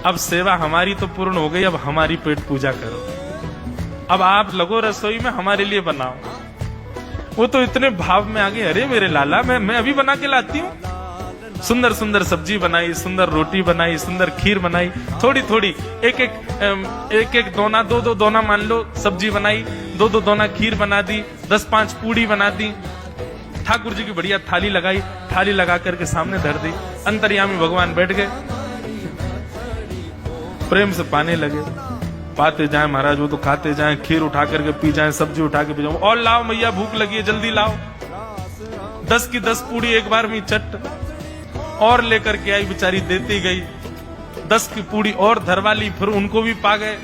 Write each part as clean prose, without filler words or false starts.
अब सेवा हमारी तो पूर्ण हो गई, अब हमारी पेट पूजा करो। अब आप लगो रसोई में, हमारे लिए बनाओ। वो तो इतने भाव में आ गए, अरे मेरे लाला मैं अभी बना के लाती हूँ। सुंदर सुंदर सब्जी बनाई, सुंदर रोटी बनाई, सुंदर खीर बनाई, थोड़ी थोड़ी एक एक दोना, दो दोना मान लो सब्जी बनाई, दो दोना खीर बना दी, 10-5 पूड़ी बना दी। ठाकुर जी की बढ़िया थाली लगाई, थाली लगा करके सामने धर दी। अंतर्यामी भगवान बैठ गए, प्रेम से पाने लगे। पाते जाए महाराज, वो तो खाते जाए, खीर उठा करके पी जाए, सब्जी उठा के पी जाए। और लाओ मैया, भूख लगी है, जल्दी लाओ। 10 की 10 पूड़ी एक बार में चट और लेकर के आई, बेचारी देती गई। 10 की पूड़ी और धरवा ली, फिर उनको भी पा गए।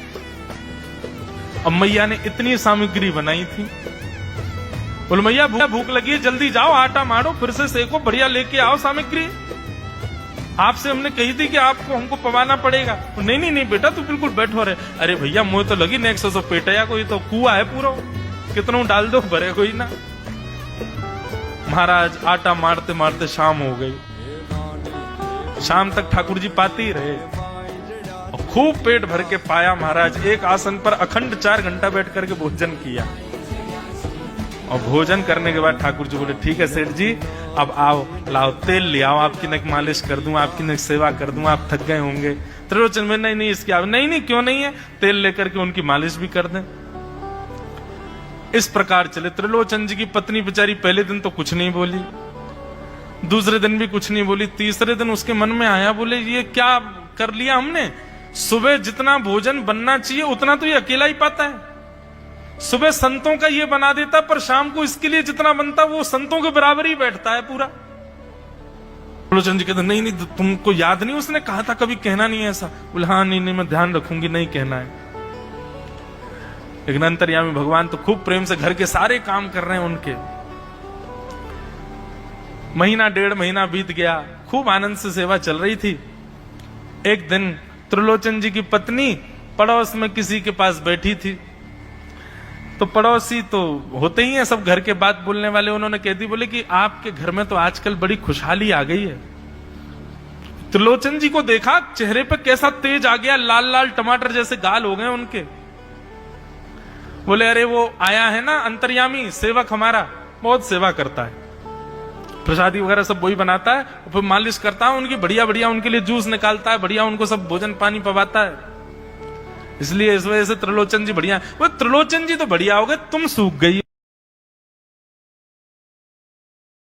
अब मैया ने इतनी सामग्री बनाई थी, बोल मैया भूख लगी है, जल्दी जाओ, आटा मारो, फिर से सेको, बढ़िया लेके आओ सामग्री। आपसे हमने कही थी कि आपको हमको पवाना पड़ेगा। नहीं बेटा, तू बिल्कुल बैठो रहे। अरे भैया मुझे तो लगी नेक्स्ट सौ पेटया, कोई तो कुआ है पूरा, कितना डाल दो, भरे कोई ना। महाराज आटा मारते मारते शाम हो गई। शाम तक ठाकुर जी पाते ही रहे, और खूब पेट भर के पाया। महाराज एक आसन पर अखंड 4 घंटा बैठ करके भोजन किया। और भोजन करने के बाद ठाकुर जी बोले, ठीक है सेठ जी, अब आओ, लाओ तेल ले आओ, आपकी नक मालिश कर दूं, आपकी नक सेवा कर दूं, आप थक गए होंगे। त्रिलोचन में नहीं इसकी नहीं क्यों नहीं है, तेल लेकर के उनकी मालिश भी कर दें। इस प्रकार चले। त्रिलोचन जी की पत्नी बेचारी पहले दिन तो कुछ नहीं बोली, दूसरे दिन भी कुछ नहीं बोली, तीसरे दिन उसके मन में आया, बोले ये क्या कर लिया हमने। सुबह जितना भोजन बनना चाहिए उतना तो ये अकेला ही पाता है। सुबह संतों का ये बना देता, पर शाम को इसके लिए जितना बनता वो संतों के बराबर ही बैठता है पूरा। त्रिलोचन जी कहते नहीं तुमको याद नहीं, उसने कहा था कभी कहना नहीं है ऐसा। बोले हाँ नहीं मैं ध्यान रखूंगी, नहीं कहना है। लेकिन अंतर्यामी भगवान तो खूब प्रेम से घर के सारे काम कर रहे हैं उनके। महीना 1.5 महीना बीत गया, खूब आनंद से सेवा चल रही थी। एक दिन त्रिलोचन जी की पत्नी पड़ोस में किसी के पास बैठी थी, तो पड़ोसी तो होते ही हैं सब घर के बात बोलने वाले। उन्होंने कह दी, बोले कि आपके घर में तो आजकल बड़ी खुशहाली आ गई है। त्रिलोचन जी को देखा, चेहरे पे कैसा तेज आ गया, लाल लाल टमाटर जैसे गाल हो गए उनके। बोले अरे वो आया है ना अंतर्यामी सेवक हमारा, बहुत सेवा करता है, प्रसादी वगैरह सब वही बनाता है, फिर मालिश करता है उनकी, बढ़िया बढ़िया उनके लिए जूस निकालता है, बढ़िया उनको सब भोजन पानी पवाता है। इसलिए इस वजह से त्रिलोचन जी बढ़िया। वो त्रिलोचन जी तो बढ़िया हो गए, तुम सूख गई।